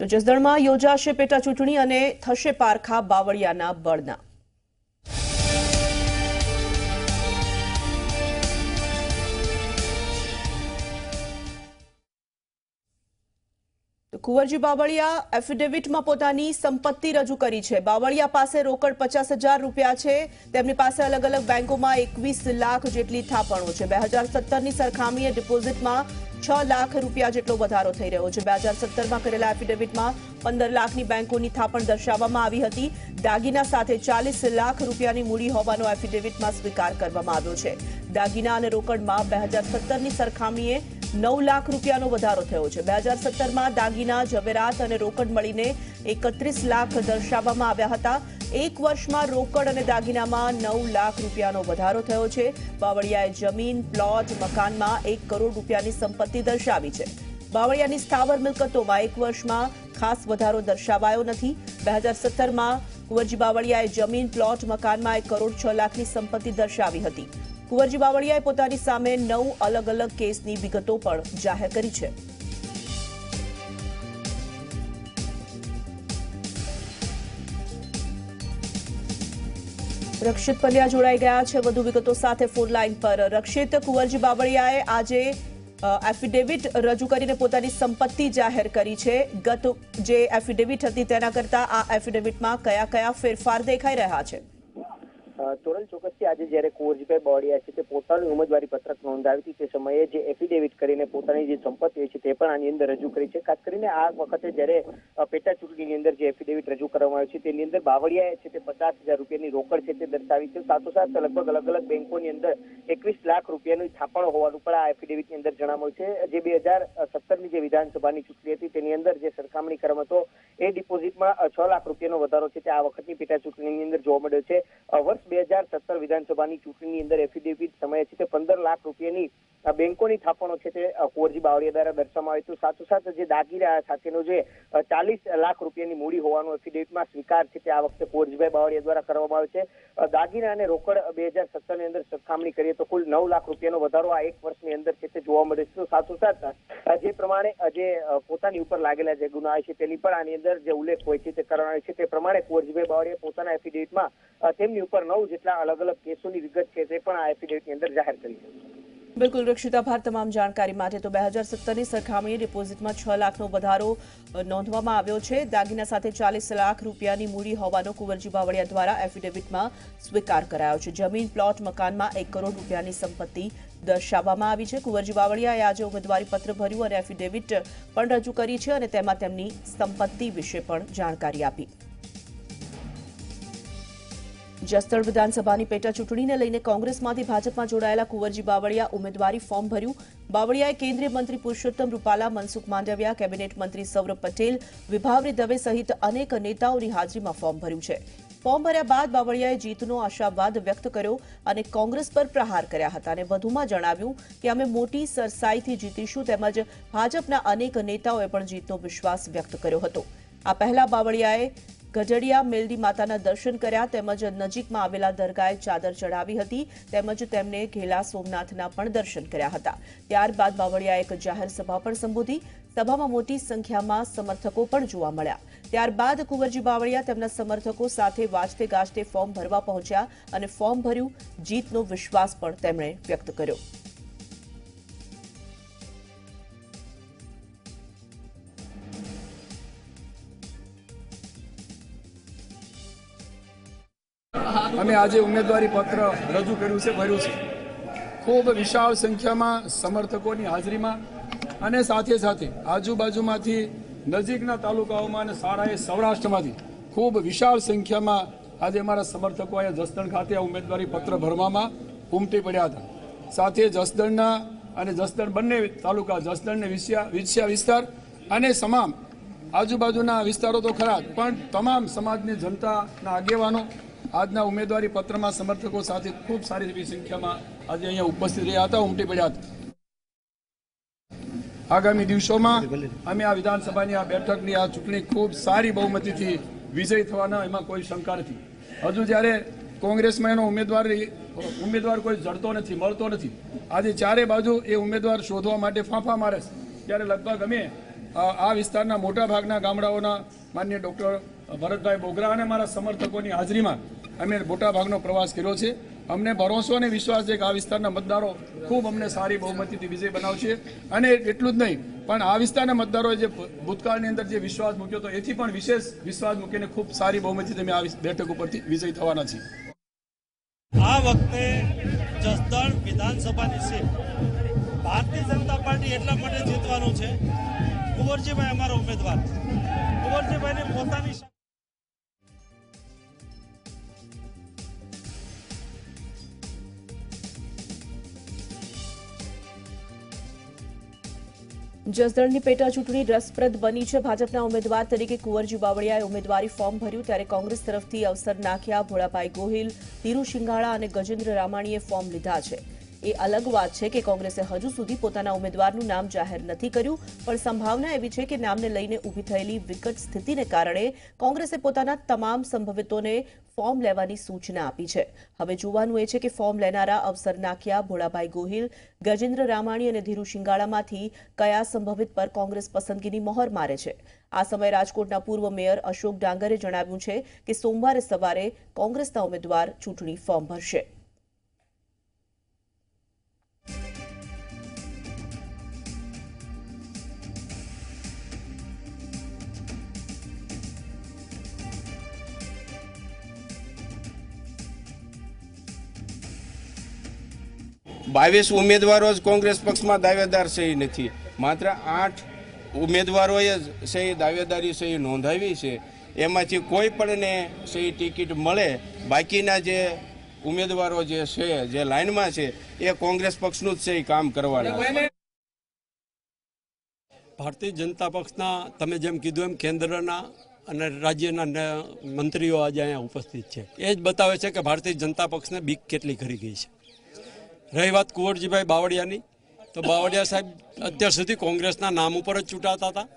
તો જસદણમાં યોજાશે પેટા ચૂંટણી અને થશે પારખા બાવળિયાના બળના। કુંવરજી બાવળિયા એફિડેવિટમાં પોતાની સંપત્તિ રજૂ કરી છે। બાવળિયા પાસે રોકડ 50,000 રૂપિયા છે। તેમની પાસે અલગ અલગ બેંકોમાં 21 લાખ જેટલી થાપણો છે। 2017ની સરખામણીએ ડિપોઝિટમાં 6 લાખ રૂપિયા જેટલો વધારો થઈ રહ્યો છે। 2017માં કરેલા એફિડેવિટમાં 15 લાખની બેંકોની થાપણ દર્શાવવામાં આવી હતી। દાગીના સાથે 40 લાખ રૂપિયાની મૂડી હોવાનો એફિડેવિટમાં સ્વીકાર કરવામાં આવ્યો છે। દાગીના અને રોકડમાં 2017ની સરખામણીએ 9 લાખ રૂપિયાનો વધારો થયો છે। 2017માં દાગીના, જવેરાત અને રોકડ મળીને 31 લાખ દર્શાવવામાં આવ્યા હતા। એક વર્ષમાં રોકડ અને દાગીનામાં 9 લાખ રૂપિયાનો વધારો થયો છે। બાવળિયાએ જમીન, પ્લોટ, મકાનમાં 1 કરોડ રૂપિયાની સંપત્તિ દર્શાવી છે। બાવળિયાની સ્થાવર મિલકતોમાં એક વર્ષમાં ખાસ વધારો દર્શાવાયો નથી। 2017માં કુંવરજી બાવળિયાએ જમીન, પ્લોટ, મકાનમાં 1 કરોડ 6 લાખની સંપત્તિ દર્શાવી હતી। કુંવરજી બાવળિયાએ પોતાની સામે 9 અલગ અલગ કેસની વિગતો પણ જાહેર કરી છે। रक्षित पंड्या जोड़ाई गया है વધુ વિગતો સાથે ફોન લાઈન પર। રક્ષિત, કુંવરજી બાવળિયાએ આજે એફિડેવિટ રજૂ કરીને પોતાની સંપત્તિ જાહેર કરી છે। ગત જે એફિડેવિટ હતી તેના કરતા આ એફિડેવિટમાં કયા કયા ફેરફાર દેખાઈ રહ્યા છે? તોરલ ચોક્કસથી આજે જ્યારે કુંવરજીભાઈ બાવળિયા છે તે પોતાનું ઉમેદવારી પત્રક નોંધાવી હતી તે સમયે જે એફિડેવિટ કરીને પોતાની જે સંપત્તિ છે તે પણ આની અંદર રજૂ કરી છે। ખાસ કરીને આ વખતે જ્યારે પેટા ચૂંટણીની અંદર જે એફિડેવિટ રજૂ કરવામાં આવ્યું છે તેની અંદર બાવળિયાએ છે તે 50,000 રૂપિયાની રોકડ છે તે દર્શાવી છે। સાથોસાથ લગભગ અલગ અલગ બેંકોની અંદર 21 લાખ રૂપિયાની થાપણો હોવાનું પણ આ એફિડેવિટની અંદર જણાવ્યું છે। જે 2017ની જે વિધાનસભાની ચૂંટણી હતી તેની અંદર જે સરખામણી કરવામાં તો એ ડિપોઝિટમાં 6 લાખ રૂપિયાનો વધારો છે તે આ વખતની પેટા ચૂંટણીની અંદર જોવા મળ્યો છે। વર્ષ 2017 વિધાનસભાની ચૂંટણીની અંદર એફિડેવિટ સમયે છે તે 15 લાખ રૂપિયાની બેંકોની થાપણો છે તે કુંવરજી બાવળિયા દ્વારા દર્શાવવામાં આવ્યું। સાથોસાથ જે દાગીના સાથેનો જે 40 લાખ રૂપિયાની મૂડી હોવાનો એફિડેવિટમાં સ્વીકાર છે તે આ વખતે કુંવરજીભાઈ બાવળિયા દ્વારા કરવામાં આવ્યો છે। દાગીના અને રોકડ 2017ની અંદર સરખામણી કરીએ તો કુલ 9 લાખ રૂપિયાનો વધારો આ એક વર્ષની અંદર છે તે જોવા મળે છે। સાથોસાથ જે પ્રમાણે જે પોતાની ઉપર લાગેલા જે ગુના છે તેની પણ આની અંદર જે ઉલ્લેખ હોય છે તે કરવામાં આવે છે। તે પ્રમાણે કુંવરજીભાઈ બાવળિયા પોતાના એફિડેવિટમાં તેમની ઉપર 9 જેટલા અલગ અલગ કેસોની વિગત છે તે પણ આ એફિડેવિટની અંદર જાહેર કરી છે। બિલકુલ રક્ષિત, આભાર તમામ જાણકારી માટે। તો 2017ની સરખામણીએ ડિપોઝિટમાં 6 લાખનો વધારો નોંધવામાં આવ્યો છે। દાગીના સાથે 40 લાખ રૂપિયાની મૂડી હોવાનો કુંવરજી બાવળિયા દ્વારા એફિડેવિટમાં સ્વીકાર કરાયો છે। જમીન, પ્લોટ, મકાનમાં 1 કરોડ રૂપિયાની સંપત્તિ દર્શાવવામાં આવી છે। કુંવરજી બાવળિયાએ આજે ઉમેદવારી પત્ર ભર્યું અને એફિડેવિટ પણ રજૂ કરી છે અને તેમાં તેમની સંપત્તિ વિશે પણ જાણકારી આપી। જસદણ વિધાનસભાની પેટા ચૂંટણીને લઈને કોંગ્રેસમાંથી ભાજપમાં જોડાયેલા કુંવરજી બાવળિયા ઉમેદવારી ફોર્મ ભર્યું। બાવળિયાએ કેન્દ્રીય મંત્રી પુરુષોત્તમ રૂપાલા, મનસુખ માંડવિયા, કેબિનેટ મંત્રી સૌરભ પટેલ, વિભાવરી દવે સહિત અનેક નેતાઓની હાજરીમાં ફોર્મ ભર્યું છે। ફોર્મ ભર્યા બાદ બાવળિયાએ જીતનો આશાવાદ વ્યક્ત કર્યો અને કોંગ્રેસ પર પ્રહાર કર્યા હતા અને વધુમાં જણાવ્યું કે અમે મોટી સરસાઈથી જીતીશું તેમજ ભાજપના અનેક નેતાઓએ પણ જીતનો વિશ્વાસ વ્યક્ત કર્યો હતો। આ પહેલા બાવળિયાએ ગઢડિયા મેલડી માતાના દર્શન કર્યા તેમજ નજીકમાં આવેલા દરગાહે ચાદર ચડાવી હતી તેમજ તેમને ઘેલા સોમનાથના પણ દર્શન કર્યા હતા। ત્યારબાદ બાવળિયાએ એક જાહેર સભા પણ સંબોધી। સભામાં મોટી સંખ્યામાં સમર્થકો પણ જોવા મળ્યા। ત્યારબાદ કુંવરજી બાવળિયા તેમના સમર્થકો સાથે વાજતે ગાજતે ફોર્મ ભરવા પહોંચ્યા અને ફોર્મ ભર્યું। જીતનો વિશ્વાસ પણ તેમણે વ્યક્ત કર્યો। અમે આજે ઉમેદવારી પત્ર રજૂ કર્યું છે, ભર્યું છે। ખૂબ વિશાળ સંખ્યામાં સમર્થકોની હાજરીમાં અને સાથે સાથે આજુબાજુમાંથી નજીકના તાલુકાઓમાં અને શાળાએ સૌરાષ્ટ્રમાંથી ખૂબ વિશાળ સંખ્યામાં આજે અમારા સમર્થકો અહીંયા જસદણ ખાતે આ ઉમેદવારી પત્ર ભરવામાં ઉમટી પડ્યા હતા। સાથે જસદણના અને જસદણ બંને તાલુકા, જસદણને વિછ્યા વિસ્તાર અને તમામ આજુબાજુના વિસ્તારો તો ખરા પણ તમામ સમાજની જનતાના આગેવાનો આજના ઉમેદવારી પત્રમાં સમર્થકો સાથે ખૂબ સારી એવી સંખ્યામાં આજે અહીંયા ઉપસ્થિત રહ્યા હતા, ઉમટી પડ્યા હતા। આગામી દિવસોમાં અમે આ વિધાનસભાની આ બેઠકની આ ચૂંટણી ખૂબ સારી બહુમતીથી વિજય થવાના એમાં કોઈ શંકા નથી। હજુ જ્યારે કોંગ્રેસમાં એનો ઉમેદવાર કોઈ જડતો નથી, મળતો નથી, આજે ચારે બાજુ એ ઉમેદવાર શોધવા માટે ફાંફા મારે છે, ત્યારે લગભગ અમે આ વિસ્તારના મોટા ભાગના ગામડાઓના માન્ય ડૉક્ટર ભરતભાઈ બોગરા અને મારા સમર્થકોની હાજરીમાં અમે મોટા ભાગનો પ્રવાસ કર્યો છે. અમને ભરોસો અને વિશ્વાસ છે કે આ વિસ્તારના મતદારો ખૂબ અમને સારી બહુમતીથી વિજય બનાવશે. અને એટલું જ નહીં, પણ આ વિસ્તારના મતદારોએ જે ભૂતકાળની અંદર જે વિશ્વાસ મૂક્યો હતો એથી પણ વિશેષ વિશ્વાસ મૂકીને ખૂબ સારી બહુમતીથી અમે આ બેઠક ઉપરથી વિજય થવાના છીએ. આ વખતે જસદણ વિધાનસભાની સીટ ભારતીય જનતા પાર્ટી એટલા માટે જીતવાનું છે, કુંવરજીભાઈ અમારા ઉમેદવાર છે. કુંવરજીભાઈને પોતાની જસદણની પેટા ચૂંટણી રસપ્રદ બની છે. ભાજપના ઉમેદવાર તરીકે કુંવરજી બાવળિયાએ ઉમેદવારી ફોર્મ ભર્યું, ત્યારે કોંગ્રેસ તરફથી અવસર નાખ્યા ભોળાભાઈ ગોહિલ, ધીરુ શિંગાળા અને ગજેન્દ્ર રામાણીએ ફોર્મ લીધા છે. એ અલગ વાત છે કે કોંગ્રેસે હજુ સુધી પોતાના ઉમેદવારનું નામ જાહેર નથી કર્યું, પણ સંભાવના એવી છે કે નામને લઈને ઊભી થયેલી વિકટ સ્થિતિને કારણે કોંગ્રેસે પોતાના તમામ સંભવિતોને ફોર્મ લેવાની સૂચના આપી છે. હવે જોવાનું એ છે કે ફોર્મ લેનારા અવસર નાખ્યા ભોળાભાઈ ગોહિલ, ગજેન્દ્ર રામાણી અને ધીરુ શિંગાળામાંથી કયા સંભવિત પર કોંગ્રેસ પસંદગીની મહોર મારે છે. આ સમયે રાજકોટના પૂર્વ મેયર અશોક ડાંગરે જણાવ્યું છે કે સોમવારે સવારે કોંગ્રેસના ઉમેદવાર ચૂંટણી ફોર્મ ભરશે. બાવીસ ઉમેદવારો જ કોંગ્રેસ પક્ષમાં દાવેદાર સહી નથી. માત્ર 8 ઉમેદવારોએ જ સહી દાવેદારી સહી નોંધાવી છે. એમાંથી કોઈ પણને સહી ટિકિટ મળે, બાકીના જે ઉમેદવારો જે છે, જે લાઇનમાં છે, એ કોંગ્રેસ પક્ષનું જ સહી કામ કરવાના. ભારતીય જનતા પક્ષના તમે જેમ કીધું એમ કેન્દ્રના અને રાજ્યના મંત્રીઓ આજે અહીંયા ઉપસ્થિત છે. એ જ બતાવે છે કે ભારતીય જનતા પક્ષને બીક કેટલી કરી ગઈ છે. રહી વાત કુંવરજીભાઈ બાવળિયાની, તો બાવળિયા સાહેબ અત્યાર સુધી કોંગ્રેસના નામ ઉપર જ ચૂંટાતા હતા.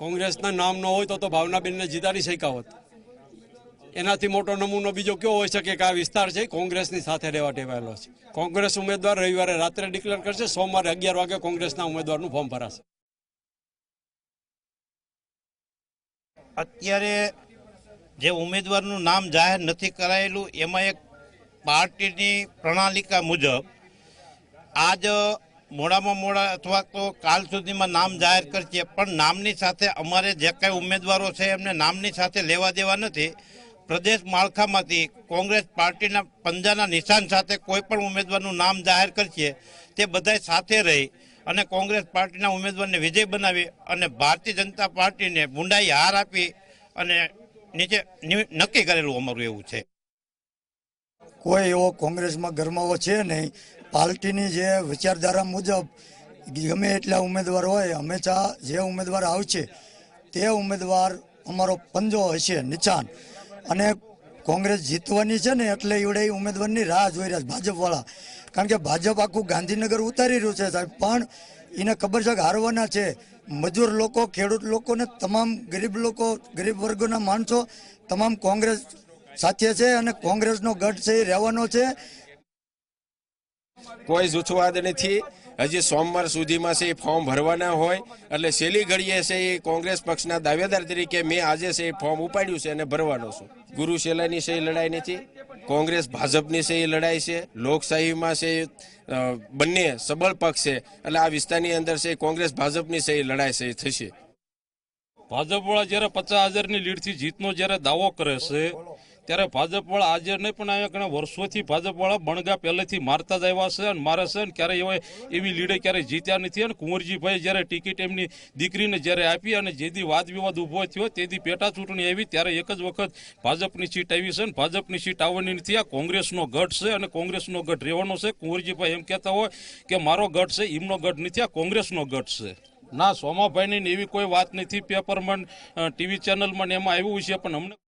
કોંગ્રેસના નામ ન હોય તો ભાવનાબેનને જીતાડી શક્યા હોત. એનાથી મોટો નમૂનો બીજો કયો હોઈ શકે કે આ વિસ્તાર છે કોંગ્રેસની સાથે રહેવા ટેવાયેલો છે. કોંગ્રેસ ઉમેદવાર રવિવારે રાત્રે ડિક્લેર કરશે, સોમવારે 11 વાગે કોંગ્રેસના ઉમેદવારનું ફોર્મ ભરાશે. અત્યારે જે ઉમેદવારનું નામ જાહેર નથી કરાયેલું, એમાં એક પાર્ટીની પ્રણાલિકા મુજબ આજ મોડામાં મોડા અથવા તો કાલ સુધીમાં નામ જાહેર કરશે, પણ નામની સાથે અમારે જે કાંઈ ઉમેદવારો છે એમને નામની સાથે લેવા દેવા નથી. પ્રદેશ માળખામાંથી કોંગ્રેસ પાર્ટીના પંજાના નિશાન સાથે કોઈ પણ ઉમેદવારનું નામ જાહેર કરશે, તે બધાય સાથે રહી અને કોંગ્રેસ પાર્ટીના ઉમેદવારને વિજય બનાવી અને ભારતીય જનતા પાર્ટીને બુંડાઈ હાર આપી અને નીચે નક્કી કરેલું અમારું એવું છે. કોઈ એવો કોંગ્રેસમાં ગરમાવો છે નહીં. પાર્ટીની જે વિચારધારા મુજબ ગમે એટલા ઉમેદવાર હોય, હંમેશા જે ઉમેદવાર આવશે તે ઉમેદવાર અમારો પંજો હશે નિશાન. અને કોંગ્રેસ જીતવાની છે ને એટલે એવડે ઉમેદવારની રાહ જોઈ રહ્યા છે ભાજપવાળા. કારણ કે ભાજપ આખું ગાંધીનગર ઉતારી રહ્યું છે સાહેબ, પણ એને ખબર છે કે હારવાના છે. મજૂર લોકો, ખેડૂત લોકોને તમામ ગરીબ લોકો, ગરીબ વર્ગોના માણસો તમામ કોંગ્રેસ સાથે છે અને કોંગ્રેસનો ગઢ છે એ રહેવાનો છે. કોઈ જૂથવાદ નથી. હજી સોમવાર સુધીમાં છે એ ફોર્મ ભરવાના હોય, એટલે છેલ્લી ઘડીએ છે એ કોંગ્રેસ પક્ષના દાવેદાર તરીકે મેં આજે છે એ ફોર્મ ઉપાડ્યું છે અને ભરવાનો છું. ગુરુ શેલાની છે એ લડાઈ નથી, કોંગ્રેસ ભાજપની છે એ લડાઈ છે. લોકશાહીમાં છે બંને સબળ પક્ષ છે, એટલે આ વિસ્તારની અંદર છે કોંગ્રેસ ભાજપની છે એ લડાઈ છે એ થશે. ભાજપવાળા જ્યારે 50,000ની લીડથી જીતનો જ્યારે દાવો કરે છે, ત્યારે ભાજપવાળા આજે નહીં પણ અહીંયા ઘણા વર્ષોથી ભાજપવાળા બણગા પહેલેથી મારતા જ આવ્યા છે અને મારે છે ને ક્યારેય એવી લીડે ક્યારેય જીત્યા નથી. અને કુંવરજીભાઈ જ્યારે ટિકિટ એમની દીકરીને જ્યારે આપી અને જેથી વાદ વિવાદ ઊભો થયો, તેથી પેટા ચૂંટણી આવી, ત્યારે એક જ વખત ભાજપની સીટ આવી છે. અને ભાજપની સીટ આવવાની નથી. આ કોંગ્રેસનો ગઢ છે અને કોંગ્રેસનો ગઢ રહેવાનો છે. કુંવરજીભાઈ એમ કહેતા હોય કે મારો ગઢ છે, એમનો ગઢ નથી, આ કોંગ્રેસનો ગઢ છે. ના, સોમાભાઈની એવી કોઈ વાત નથી. પેપરમાં, ટીવી ચેનલમાં એમાં આવ્યું છે, પણ અમને